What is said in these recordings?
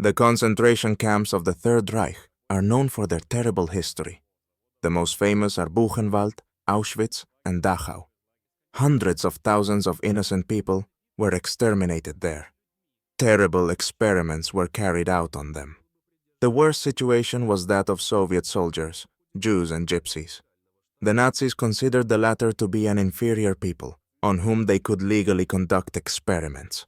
The concentration camps of the Third Reich are known for their terrible history. The most famous are Buchenwald, Auschwitz, and Dachau. Hundreds of thousands of innocent people were exterminated there. Terrible experiments were carried out on them. The worst situation was that of Soviet soldiers, Jews and Gypsies. The Nazis considered the latter to be an inferior people, on whom they could legally conduct experiments.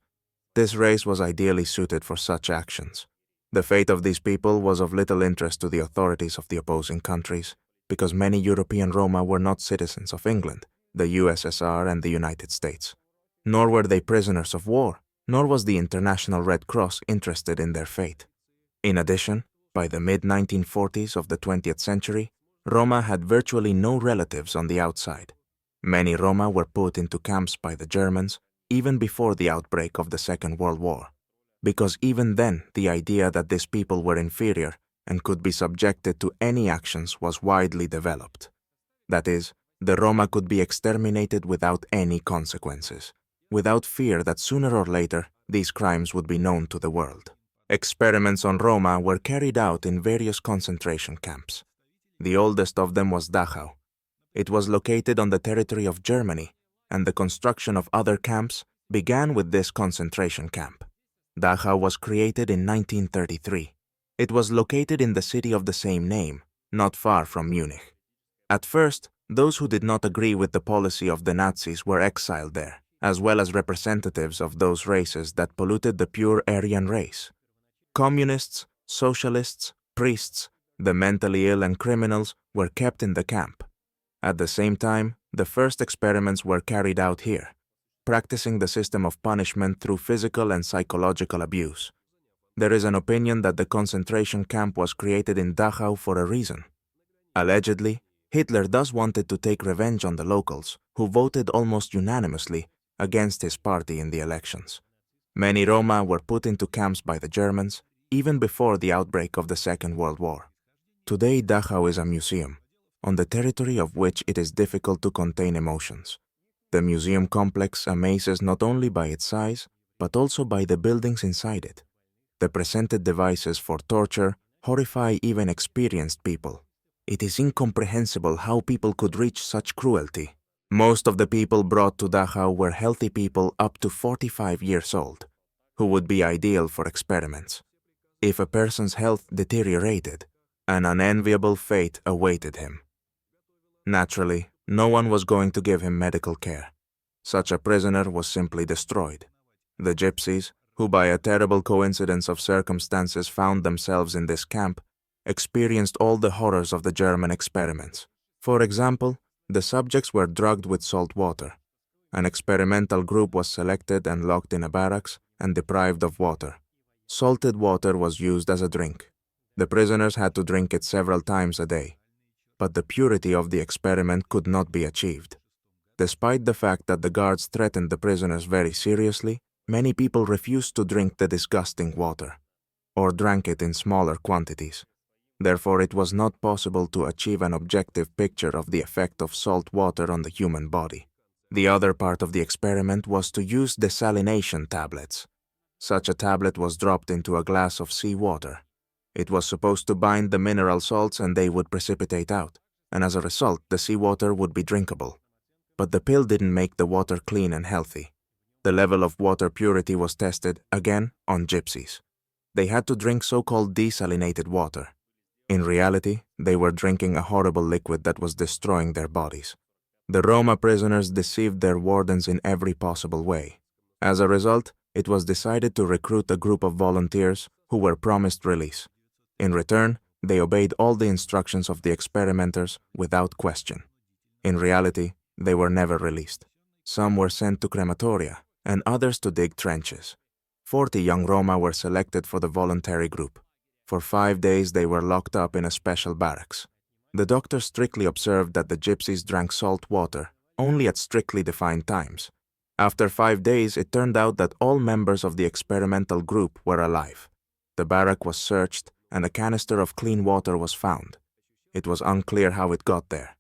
This race was ideally suited for such actions. The fate of these people was of little interest to the authorities of the opposing countries, because many European Roma were not citizens of England, the USSR, and the United States. Nor were they prisoners of war, nor was the International Red Cross interested in their fate. In addition, by the mid-1940s of the 20th century, Roma had virtually no relatives on the outside. Many Roma were put into camps by the Germans even before the outbreak of the Second World War, because even then the idea that these people were inferior and could be subjected to any actions was widely developed. That is, the Roma could be exterminated without any consequences, without fear that sooner or later these crimes would be known to the world. Experiments on Roma were carried out in various concentration camps. The oldest of them was Dachau. It was located on the territory of Germany, and the construction of other camps began with this concentration camp. Dachau was created in 1933. It was located in the city of the same name, not far from Munich. At first, those who did not agree with the policy of the Nazis were exiled there, as well as representatives of those races that polluted the pure Aryan race. Communists, socialists, priests, the mentally ill and criminals were kept in the camp. At the same time, the first experiments were carried out here, practicing the system of punishment through physical and psychological abuse. There is an opinion that the concentration camp was created in Dachau for a reason. Allegedly, Hitler thus wanted to take revenge on the locals, who voted almost unanimously against his party in the elections. Many Roma were put into camps by the Germans, even before the outbreak of the Second World War. Today, Dachau is a museum, on the territory of which it is difficult to contain emotions. The museum complex amazes not only by its size, but also by the buildings inside it. The presented devices for torture horrify even experienced people. It is incomprehensible how people could reach such cruelty. Most of the people brought to Dachau were healthy people up to 45 years old, who would be ideal for experiments. If a person's health deteriorated, an unenviable fate awaited him. Naturally, no one was going to give him medical care. Such a prisoner was simply destroyed. The Gypsies, who by a terrible coincidence of circumstances found themselves in this camp, experienced all the horrors of the German experiments. For example, the subjects were drugged with salt water. An experimental group was selected and locked in a barracks and deprived of water. Salted water was used as a drink. The prisoners had to drink it several times a day. But the purity of the experiment could not be achieved. Despite the fact that the guards threatened the prisoners very seriously, many people refused to drink the disgusting water, or drank it in smaller quantities. Therefore, it was not possible to achieve an objective picture of the effect of salt water on the human body. The other part of the experiment was to use desalination tablets. Such a tablet was dropped into a glass of seawater. It was supposed to bind the mineral salts and they would precipitate out, and as a result, the seawater would be drinkable. But the pill didn't make the water clean and healthy. The level of water purity was tested, again, on Gypsies. They had to drink so-called desalinated water. In reality, they were drinking a horrible liquid that was destroying their bodies. The Roma prisoners deceived their wardens in every possible way. As a result, it was decided to recruit a group of volunteers who were promised release. In return, they obeyed all the instructions of the experimenters without question. In reality, they were never released. Some were sent to crematoria, and others to dig trenches. 40 young Roma were selected for the voluntary group. For 5 days they were locked up in a special barracks. The doctor strictly observed that the Gypsies drank salt water, only at strictly defined times. After 5 days, it turned out that all members of the experimental group were alive. The barrack was searched, and a canister of clean water was found. It was unclear how it got there.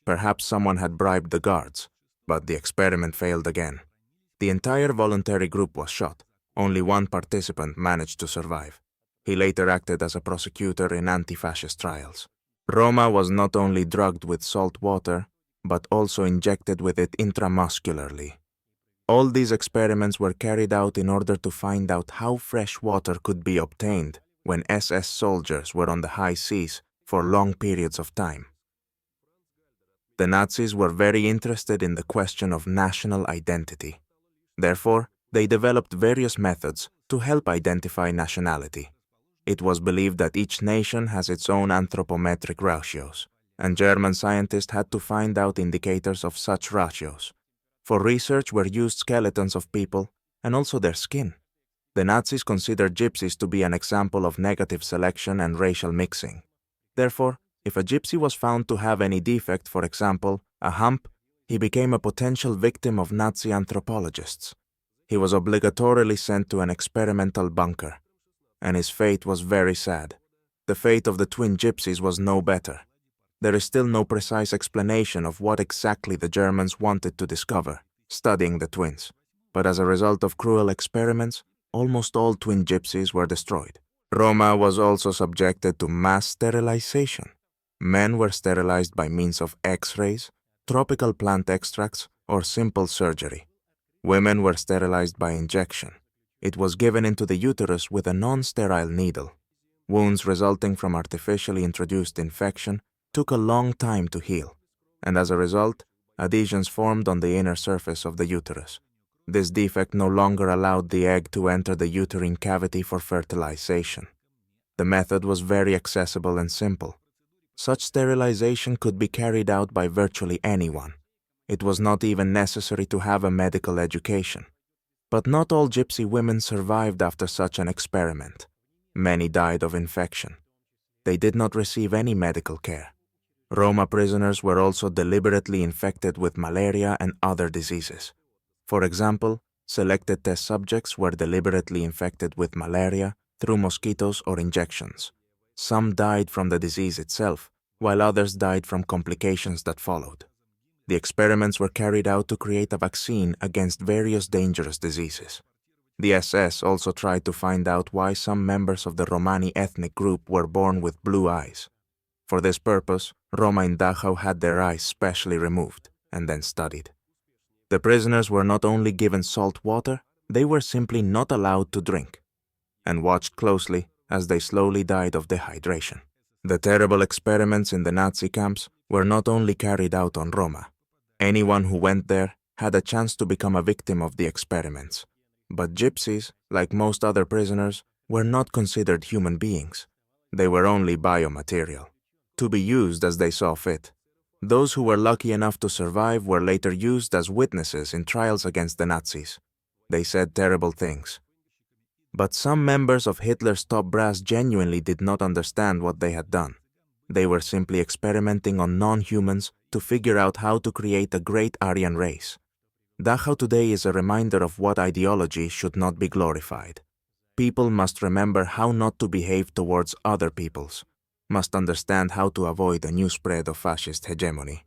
Perhaps someone had bribed the guards, but the experiment failed again. The entire voluntary group was shot. Only one participant managed to survive. He later acted as a prosecutor in anti-fascist trials. Roma was not only drugged with salt water, but also injected with it intramuscularly. All these experiments were carried out in order to find out how fresh water could be obtained when SS soldiers were on the high seas for long periods of time. The Nazis were very interested in the question of national identity. Therefore, they developed various methods to help identify nationality. It was believed that each nation has its own anthropometric ratios, and German scientists had to find out indicators of such ratios. For research were used skeletons of people and also their skin. The Nazis considered gypsies to be an example of negative selection and racial mixing. Therefore, if a gypsy was found to have any defect, for example, a hump, he became a potential victim of Nazi anthropologists. He was obligatorily sent to an experimental bunker, and his fate was very sad. The fate of the twin gypsies was no better. There is still no precise explanation of what exactly the Germans wanted to discover, studying the twins. But as a result of cruel experiments, almost all twin gypsies were destroyed. Roma was also subjected to mass sterilization. Men were sterilized by means of X-rays, tropical plant extracts, or simple surgery. Women were sterilized by injection. It was given into the uterus with a non-sterile needle. Wounds resulting from artificially introduced infection took a long time to heal, and as a result, adhesions formed on the inner surface of the uterus. This defect no longer allowed the egg to enter the uterine cavity for fertilization. The method was very accessible and simple. Such sterilization could be carried out by virtually anyone. It was not even necessary to have a medical education. But not all gypsy women survived after such an experiment. Many died of infection. They did not receive any medical care. Roma prisoners were also deliberately infected with malaria and other diseases. For example, selected test subjects were deliberately infected with malaria through mosquitoes or injections. Some died from the disease itself, while others died from complications that followed. The experiments were carried out to create a vaccine against various dangerous diseases. The SS also tried to find out why some members of the Romani ethnic group were born with blue eyes. For this purpose, Roma in Dachau had their eyes specially removed and then studied. The prisoners were not only given salt water, they were simply not allowed to drink, and watched closely as they slowly died of dehydration. The terrible experiments in the Nazi camps were not only carried out on Roma. Anyone who went there had a chance to become a victim of the experiments. But gypsies, like most other prisoners, were not considered human beings. They were only biomaterial, to be used as they saw fit. Those who were lucky enough to survive were later used as witnesses in trials against the Nazis. They said terrible things. But some members of Hitler's top brass genuinely did not understand what they had done. They were simply experimenting on non-humans to figure out how to create a great Aryan race. Dachau today is a reminder of what ideology should not be glorified. People must remember how not to behave towards other peoples, must understand how to avoid a new spread of fascist hegemony.